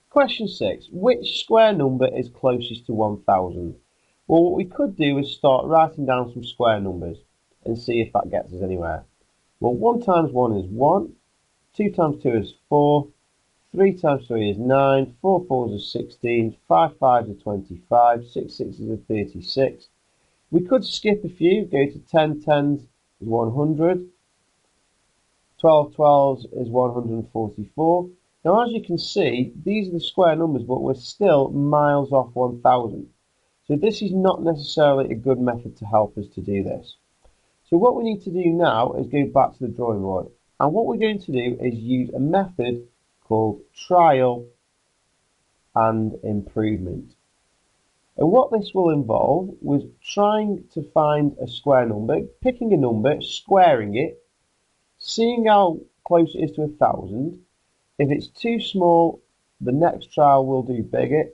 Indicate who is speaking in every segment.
Speaker 1: Question 6. Which square number is closest to 1000? Well, what we could do is start writing down some square numbers and see if that gets us anywhere. Well, 1 times 1 is 1, 2 times 2 is 4, 3 times 3 is 9, 4 4s is 16, 5 5s is 25, 6 6s is 36. We could skip a few, go to 10 10s is 100, 12 12s is 144. Now, as you can see, these are the square numbers, but we're still miles off 1000. So this is not necessarily a good method to help us to do this. So what we need to do now is go back to the drawing board. And what we're going to do is use a method called trial and improvement. And what this will involve was trying to find a square number, picking a number, squaring it, seeing how close it is to 1000. If it's too small, the next trial will do bigger.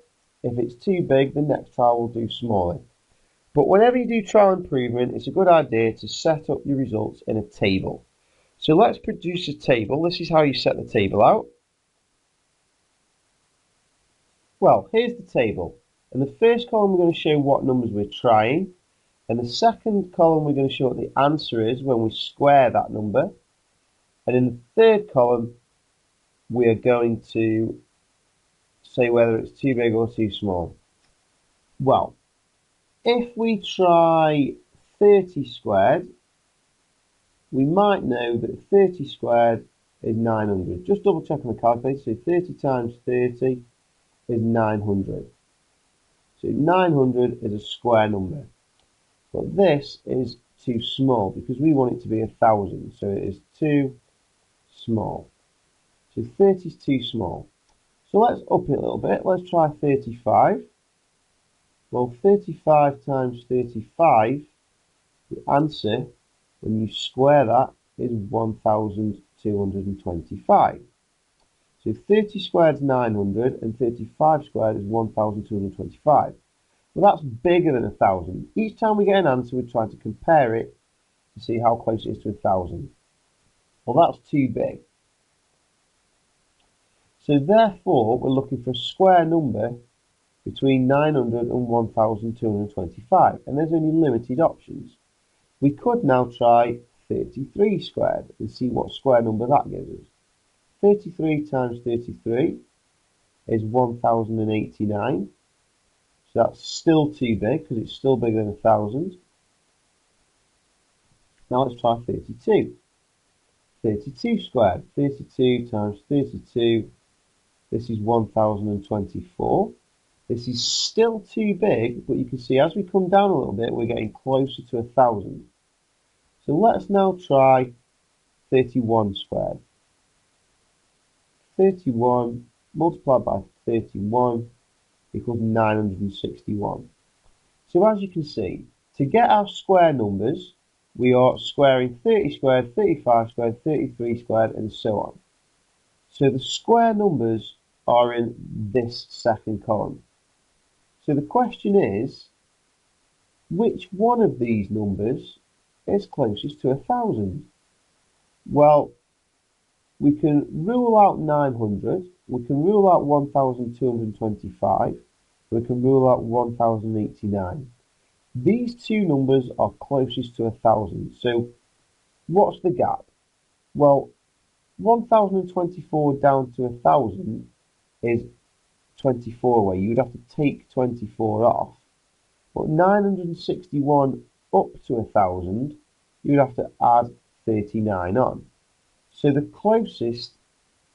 Speaker 1: If it's too big, the next trial will do smaller. But whenever you do trial improvement, it's a good idea to set up your results in a table. So let's produce a table. This is how you set the table out. Well, here's the table. In the first column, we're going to show what numbers we're trying. In the second column, we're going to show what the answer is when we square that number. And in the third column, we are going to say whether it's too big or too small. Well, if we try 30 squared, we might know that 30 squared is 900. Just double check on the calculator. So 30 times 30 is 900. So 900 is a square number. But this is too small because we want it to be 1000. So it is too small. So 30 is too small. So let's up it a little bit. Let's try 35. Well, 35 times 35, the answer, when you square that, is 1225. So 30 squared is 900 and 35 squared is 1225. Well, that's bigger than 1000. Each time we get an answer, we try to compare it to see how close it is to 1000. Well, that's too big. So therefore, we're looking for a square number between 900 and 1225, and there's only limited options. We could now try 33 squared and see what square number that gives us. 33 times 33 is 1089, so that's still too big because it's still bigger than 1000. Now let's try 32. 32 squared, 32 times 32, this is 1024. This is still too big, but you can see as we come down a little bit, we're getting closer to 1000. So let's now try 31 squared. 31 multiplied by 31 equals 961. So as you can see, to get our square numbers, we are squaring 30 squared, 35 squared, 33 squared, and so on. So the square numbers are in this second column. So the question is, which one of these numbers is closest to 1000? Well, we can rule out 900, we can rule out 1225, we can rule out 1089. These two numbers are closest to 1000. So what's the gap? Well, 1024 down to 1000 is 24 away. You'd have to take 24 off. But 961 up to 1000, you'd have to add 39 on. So the closest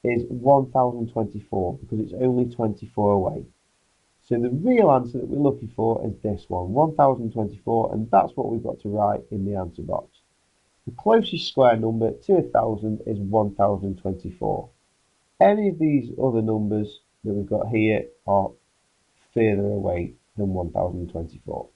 Speaker 1: is 1024 because it's only 24 away. So the real answer that we're looking for is this one, 1024, and that's what we've got to write in the answer box. The closest square number to 1000 is 1024. Any of these other numbers that we've got here are further away than 1024.